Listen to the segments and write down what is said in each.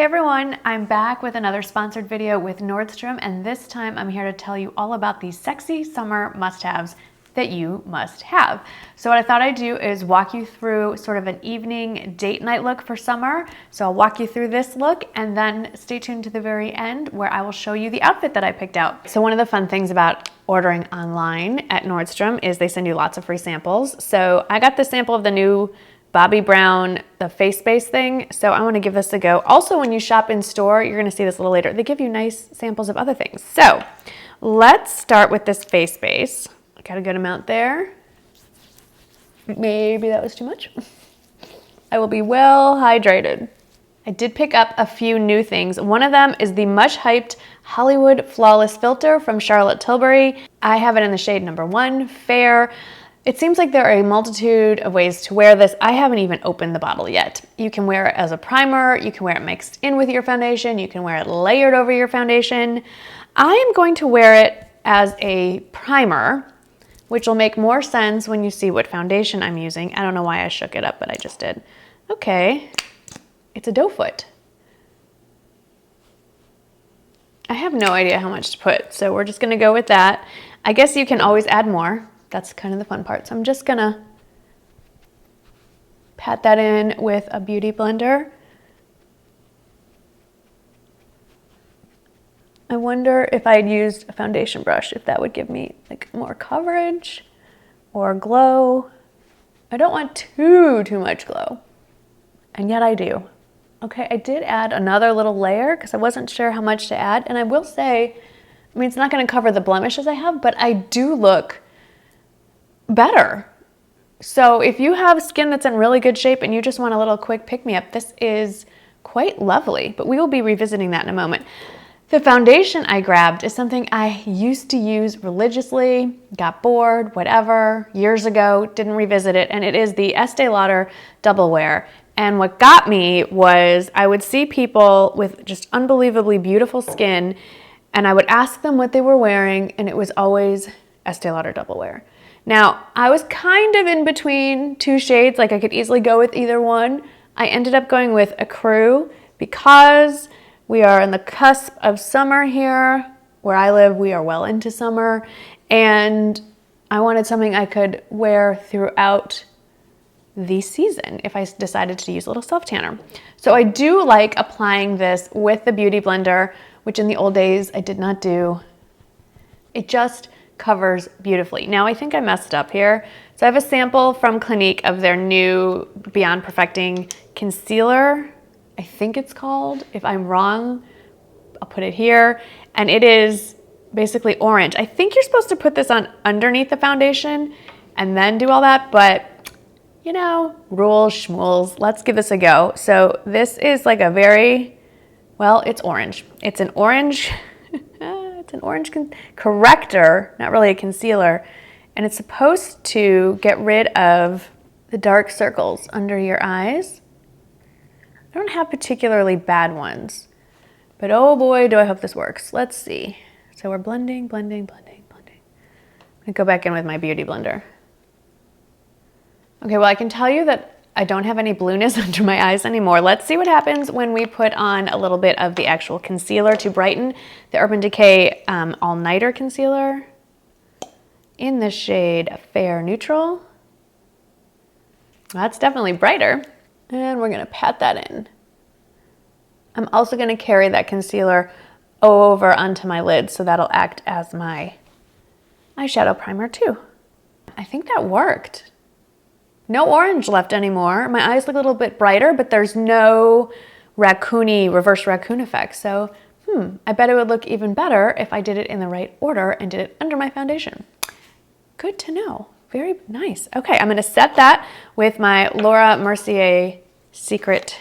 Hey everyone, I'm back with another sponsored video with Nordstrom, and this time I'm here to tell you all about these sexy summer must-haves that you must have. So what I thought I'd do is walk you through sort of an evening date night look for summer. So I'll walk you through this look and then stay tuned to the very end where I will show you the outfit that I picked out. So one of the fun things about ordering online at Nordstrom is they send you lots of free samples. So I got the sample of the new Bobbi Brown, the face base thing. So I want to give this a go. Also, when you shop in store, you're going to see this a little later, they give you nice samples of other things. So let's start with this face base. I got a good amount there. Maybe that was too much. I will be well hydrated. I did pick up a few new things. One of them is the much hyped Hollywood Flawless Filter from Charlotte Tilbury. I have it in the shade number 1, Fair. It seems like there are a multitude of ways to wear this. I haven't even opened the bottle yet. You can wear it as a primer, you can wear it mixed in with your foundation, you can wear it layered over your foundation. I am going to wear it as a primer, which will make more sense when you see what foundation I'm using. I don't know why I shook it up, but I just did. Okay, it's a doe foot. I have no idea how much to put, so we're just gonna go with that. I guess you can always add more. That's kind of the fun part. So I'm just gonna pat that in with a beauty blender. I wonder if I'd used a foundation brush, if that would give me like more coverage or glow. I don't want too much glow, and yet I do. Okay, I did add another little layer because I wasn't sure how much to add. And I will say, I mean, it's not gonna cover the blemishes I have, but I do look better. So if you have skin that's in really good shape and you just want a little quick pick-me-up, this is quite lovely, but we will be revisiting that in a moment. The foundation I grabbed is something I used to use religiously, got bored, whatever, years ago, didn't revisit it, and it is the Estee Lauder Double Wear. And what got me was I would see people with just unbelievably beautiful skin, and I would ask them what they were wearing, and it was always Estee Lauder Double Wear. Now, I was kind of in between two shades, like I could easily go with either one. I ended up going with a Crew because we are on the cusp of summer here. Where I live, we are well into summer, and I wanted something I could wear throughout the season if I decided to use a little self-tanner. So I do like applying this with the Beauty Blender, which in the old days I did not do. It just covers beautifully. Now I think I messed up here. So I have a sample from Clinique of their new Beyond Perfecting Concealer. I think it's called. If I'm wrong, I'll put it here. And it is basically orange. I think you're supposed to put this on underneath the foundation and then do all that, but you know, rules, schmools, let's give this a go. So this is like a very, well, it's orange. It's an orange, it's an orange corrector, not really a concealer, and it's supposed to get rid of the dark circles under your eyes. I don't have particularly bad ones, but oh boy, do I hope this works. Let's see. So we're blending. I'm gonna go back in with my Beauty Blender. Okay, well, I can tell you that I don't have any blueness under my eyes anymore. Let's see what happens when we put on a little bit of the actual concealer to brighten. The Urban Decay All Nighter Concealer in the shade Fair Neutral. That's definitely brighter. And we're gonna pat that in. I'm also gonna carry that concealer over onto my lid, so that'll act as my eyeshadow primer too. I think that worked. No orange left anymore. My eyes look a little bit brighter, but there's no reverse raccoon effect. So, I bet it would look even better if I did it in the right order and did it under my foundation. Good to know. Very nice. Okay, I'm gonna set that with my Laura Mercier Secret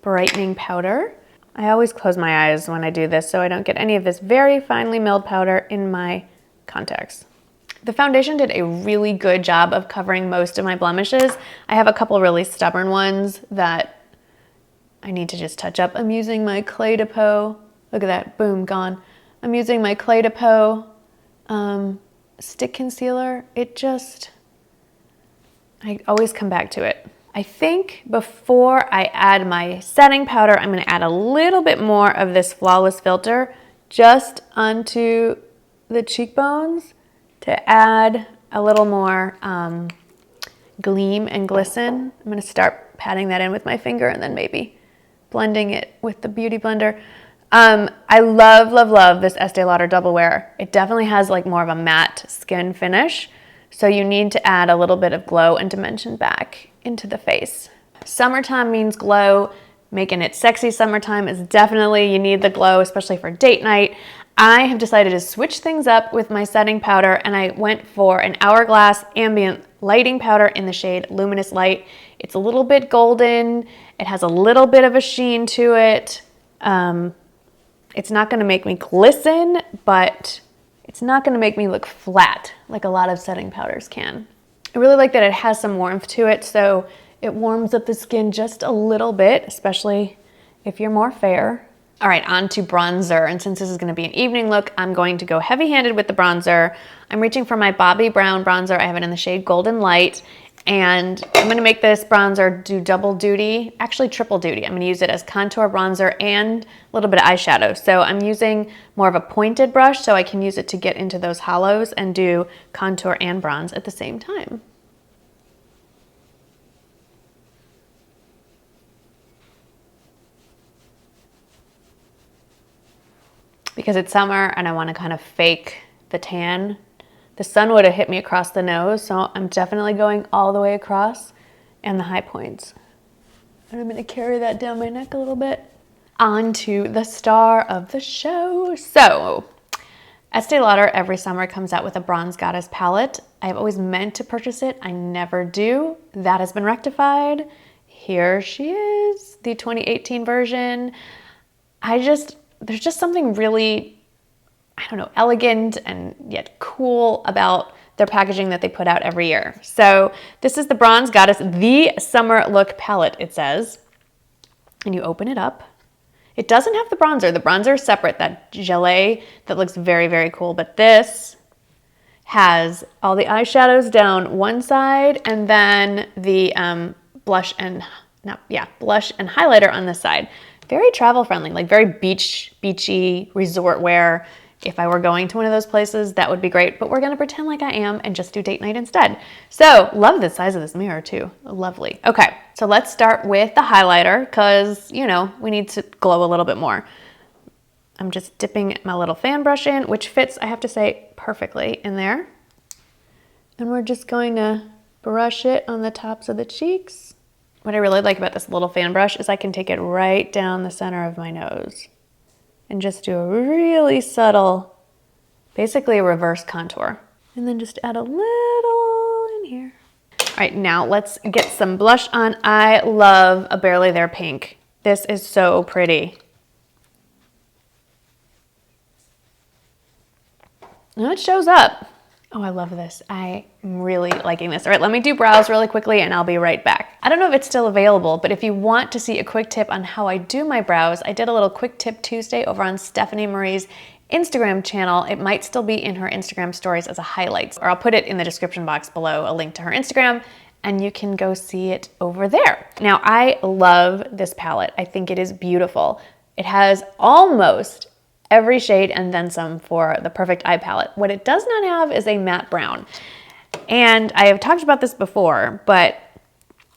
Brightening Powder. I always close my eyes when I do this so I don't get any of this very finely milled powder in my contacts. The foundation did a really good job of covering most of my blemishes. I have a couple really stubborn ones that I need to just touch up. I'm using my Clé de Peau. Look at that, boom, gone. I'm using my Clé de Peau stick concealer. I always come back to it. I think before I add my setting powder, I'm gonna add a little bit more of this Flawless filter just onto the cheekbones to add a little more gleam and glisten. I'm gonna start patting that in with my finger and then maybe blending it with the Beauty Blender. I love, love, love this Estee Lauder Double Wear. It definitely has like more of a matte skin finish, so you need to add a little bit of glow and dimension back into the face. Summertime means glow. Making it sexy summertime is definitely, you need the glow, especially for date night. I have decided to switch things up with my setting powder, and I went for an Hourglass Ambient lighting powder in the shade Luminous Light. It's a little bit golden. It has a little bit of a sheen to it. It's not gonna make me glisten, but it's not gonna make me look flat like a lot of setting powders can. I really like that it has some warmth to it, so it warms up the skin just a little bit, especially if you're more fair. All right, on to bronzer, and since this is gonna be an evening look, I'm going to go heavy-handed with the bronzer. I'm reaching for my Bobbi Brown bronzer. I have it in the shade Golden Light, and I'm gonna make this bronzer do double duty, actually triple duty. I'm gonna use it as contour, bronzer, and a little bit of eyeshadow. So I'm using more of a pointed brush so I can use it to get into those hollows and do contour and bronze at the same time. Because it's summer and I want to kind of fake the tan. The sun would have hit me across the nose, so I'm definitely going all the way across and the high points. And I'm going to carry that down my neck a little bit. On to the star of the show. So, Estee Lauder every summer comes out with a Bronze Goddess palette. I've always meant to purchase it. I never do. That has been rectified. Here she is, the 2018 version. There's just something really, I don't know, elegant and yet cool about their packaging that they put out every year. So this is the Bronze Goddess, the Summer Look palette, it says. And you open it up. It doesn't have the bronzer. The bronzer is separate, that gelée that looks very, very cool. But this has all the eyeshadows down one side and then the blush and highlighter on this side. Very travel friendly, like very beachy resort wear. If I were going to one of those places, that would be great, but we're gonna pretend like I am and just do date night instead. So, love the size of this mirror too, lovely. Okay, so let's start with the highlighter because, you know, we need to glow a little bit more. I'm just dipping my little fan brush in, which fits, I have to say, perfectly in there. And we're just going to brush it on the tops of the cheeks. What I really like about this little fan brush is I can take it right down the center of my nose and just do a really subtle, basically a reverse contour. And then just add a little in here. All right, now let's get some blush on. I love a Barely There pink. This is so pretty. And it shows up. Oh, I love this. I am really liking this. All right, let me do brows really quickly and I'll be right back. I don't know if it's still available, but if you want to see a quick tip on how I do my brows, I did a little quick tip Tuesday over on Stephanie Marie's Instagram channel. It might still be in her Instagram stories as a highlight, or I'll put it in the description box below, a link to her Instagram, and you can go see it over there. Now, I love this palette. I think it is beautiful. It has almost every shade and then some for the perfect eye palette. What it does not have is a matte brown. And I have talked about this before, but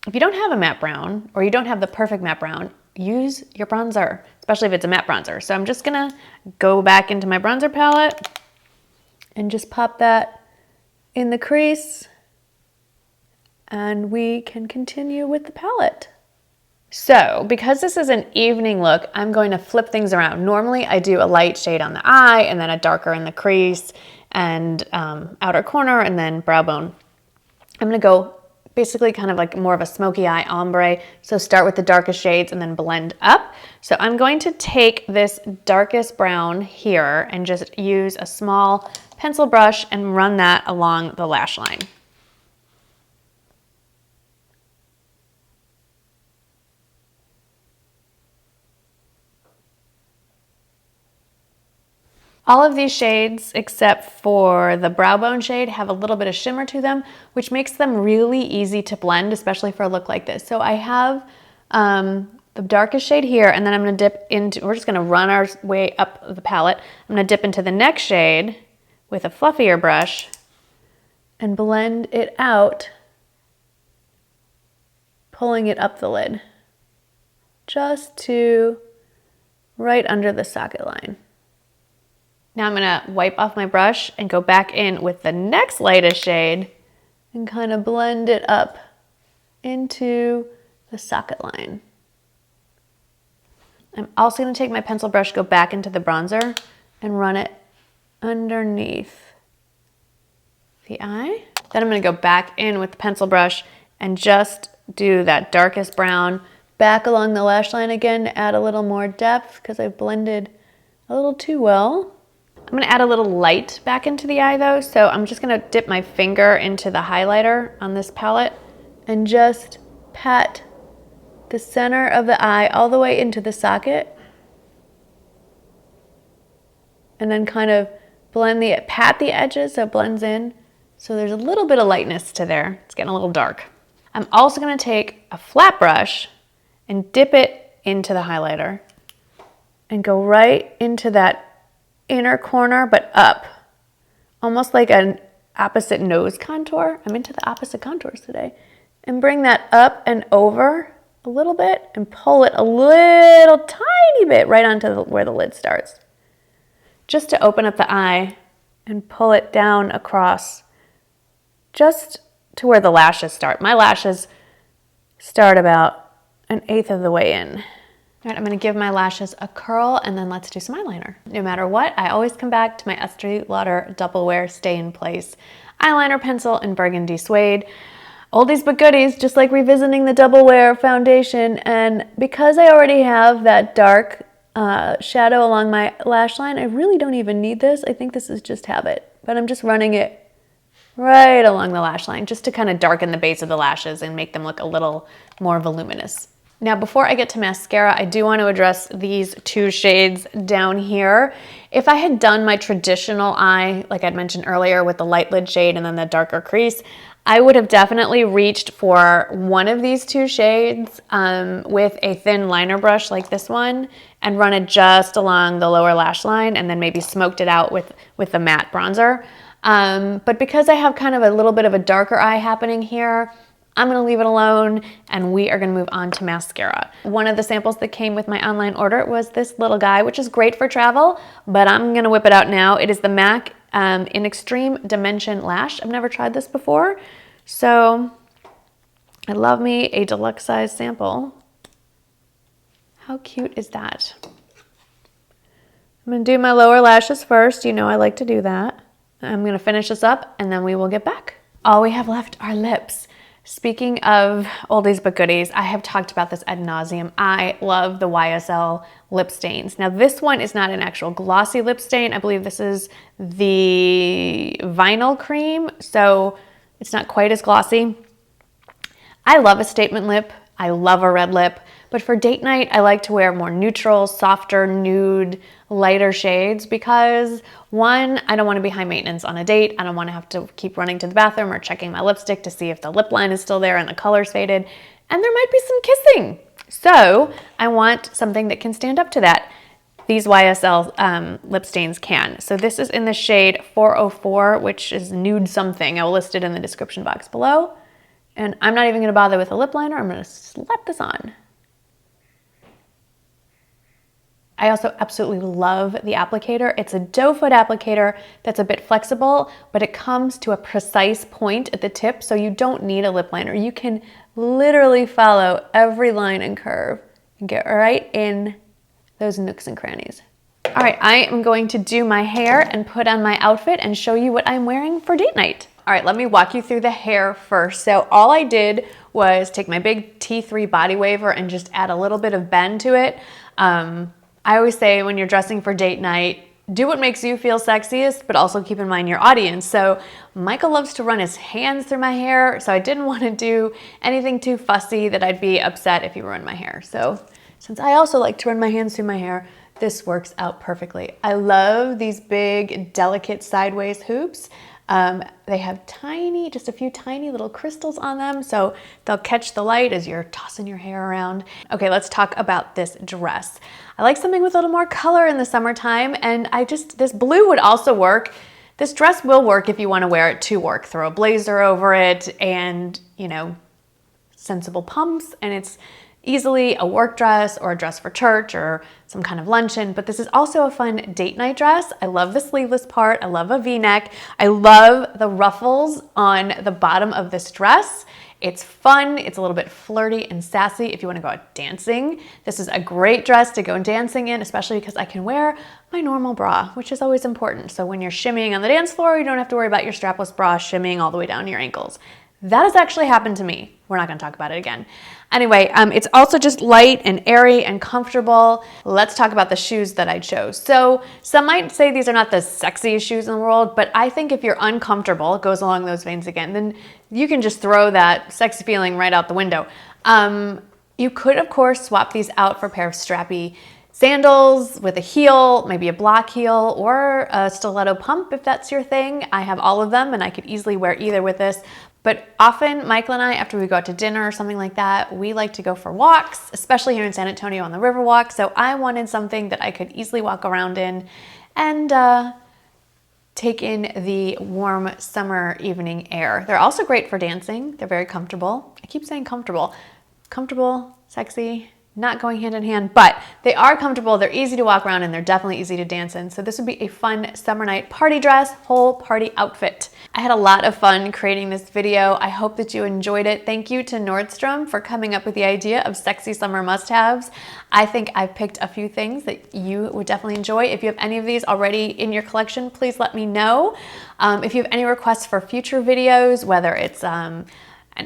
if you don't have a matte brown or you don't have the perfect matte brown, use your bronzer, especially if it's a matte bronzer. So I'm just gonna go back into my bronzer palette and just pop that in the crease, and we can continue with the palette. So, because this is an evening look, I'm going to flip things around. Normally, I do a light shade on the eye and then a darker in the crease and outer corner and then brow bone. I'm gonna go basically kind of like more of a smoky eye ombre. So start with the darkest shades and then blend up. So I'm going to take this darkest brown here and just use a small pencil brush and run that along the lash line. All of these shades, except for the brow bone shade, have a little bit of shimmer to them, which makes them really easy to blend, especially for a look like this. So I have the darkest shade here, and then I'm gonna dip into, we're just gonna run our way up the palette. I'm gonna dip into the next shade with a fluffier brush and blend it out, pulling it up the lid, just to right under the socket line. Now I'm gonna wipe off my brush and go back in with the next lightest shade and kind of blend it up into the socket line. I'm also gonna take my pencil brush, go back into the bronzer and run it underneath the eye. Then I'm gonna go back in with the pencil brush and just do that darkest brown back along the lash line again to add a little more depth because I blended a little too well. I'm gonna add a little light back into the eye though, so I'm just gonna dip my finger into the highlighter on this palette and just pat the center of the eye all the way into the socket, and then kind of pat the edges so it blends in. So there's a little bit of lightness to there. It's getting a little dark. I'm also gonna take a flat brush and dip it into the highlighter and go right into that inner corner, but up, almost like an opposite nose contour. I'm into the opposite contours today. And bring that up and over a little bit and pull it a little tiny bit right onto where the lid starts, just to open up the eye and pull it down across just to where the lashes start. My lashes start about 1/8 of the way in. All right, I'm gonna give my lashes a curl and then let's do some eyeliner. No matter what, I always come back to my Estee Lauder Double Wear Stay in Place eyeliner pencil in Burgundy Suede. Oldies but goodies, just like revisiting the Double Wear foundation. And because I already have that dark shadow along my lash line, I really don't even need this. I think this is just habit, but I'm just running it right along the lash line just to kind of darken the base of the lashes and make them look a little more voluminous. Now, before I get to mascara, I do want to address these two shades down here. If I had done my traditional eye, like I'd mentioned earlier, with the light lid shade and then the darker crease, I would have definitely reached for one of these two shades with a thin liner brush like this one and run it just along the lower lash line and then maybe smoked it out with the matte bronzer. But because I have kind of a little bit of a darker eye happening here, I'm gonna leave it alone and we are gonna move on to mascara. One of the samples that came with my online order was this little guy, which is great for travel, but I'm gonna whip it out now. It is the MAC in Extreme Dimension Lash. I've never tried this before, so I love me a deluxe size sample. How cute is that? I'm gonna do my lower lashes first. You know I like to do that. I'm gonna finish this up and then we will get back. All we have left are lips. Speaking of oldies but goodies, I have talked about this ad nauseum. I love the YSL lip stains. Now this one is not an actual glossy lip stain. I believe this is the vinyl cream, so it's not quite as glossy. I love a statement lip. I love a red lip, but for date night, I like to wear more neutral, softer, nude, lighter shades because one, I don't want to be high maintenance on a date. I don't want to have to keep running to the bathroom or checking my lipstick to see if the lip line is still there and the color's faded, and there might be some kissing. So I want something that can stand up to that. These YSL lip stains can. So this is in the shade 404, which is nude something. I will list it in the description box below. And I'm not even gonna bother with a lip liner. I'm gonna slap this on. I also absolutely love the applicator. It's a doe foot applicator that's a bit flexible, but it comes to a precise point at the tip, so you don't need a lip liner. You can literally follow every line and curve and get right in those nooks and crannies. All right, I am going to do my hair and put on my outfit and show you what I'm wearing for date night. All right, let me walk you through the hair first. So all I did was take my big T3 body waver and just add a little bit of bend to it. I always say when you're dressing for date night, do what makes you feel sexiest, but also keep in mind your audience. So Michael loves to run his hands through my hair, so I didn't want to do anything too fussy that I'd be upset if he ruined my hair. So since I also like to run my hands through my hair, This works out perfectly. I love these big, delicate sideways hoops. They have tiny, just a few tiny little crystals on them, so they'll catch the light as you're tossing your hair around. Okay, let's talk about this dress. I like something with a little more color in the summertime, and this blue would also work. This dress will work if you want to wear it to work. Throw a blazer over it and, you know, sensible pumps, and it's easily a work dress or a dress for church or some kind of luncheon, but this is also a fun date night dress. I love the sleeveless part. I love a V-neck. I love the ruffles on the bottom of this dress. It's fun. It's a little bit flirty and sassy if you want to go out dancing. This is a great dress to go dancing in, especially because I can wear my normal bra, which is always important. So when you're shimmying on the dance floor, you don't have to worry about your strapless bra shimmying all the way down to your ankles. That has actually happened to me. We're not going to talk about it again. Anyway, it's also just light and airy and comfortable. Let's talk about the shoes that I chose. So some might say these are not the sexiest shoes in the world, but I think if you're uncomfortable, it goes along those veins again, then you can just throw that sexy feeling right out the window. You could, of course, swap these out for a pair of strappy sandals with a heel, maybe a block heel or a stiletto pump if that's your thing. I have all of them and I could easily wear either with this. But often Michael and I, after we go out to dinner or something like that, we like to go for walks, especially here in San Antonio on the Riverwalk. So I wanted something that I could easily walk around in and take in the warm summer evening air. They're also great for dancing. They're very comfortable. I keep saying comfortable. Comfortable, sexy, not going hand in hand, but they are comfortable, they're easy to walk around, and they're definitely easy to dance in. So this would be a fun summer night party dress, whole party outfit. I had a lot of fun creating this video. I hope that you enjoyed it. Thank you to Nordstrom for coming up with the idea of sexy summer must-haves. I think I've picked a few things that you would definitely enjoy. If you have any of these already in your collection, please let me know. If you have any requests for future videos, whether it's an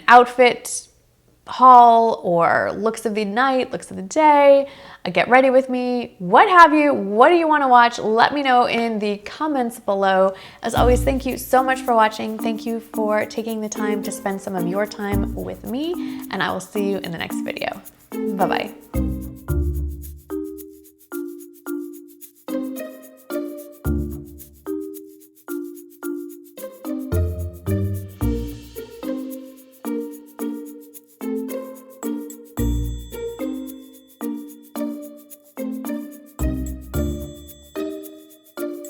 outfit haul or looks of the night, looks of the day, a get ready with me, what have you, what do you want to watch? Let me know in the comments below. As always, thank you so much for watching. Thank you for taking the time to spend some of your time with me, and I will see you in the next video. Bye-bye.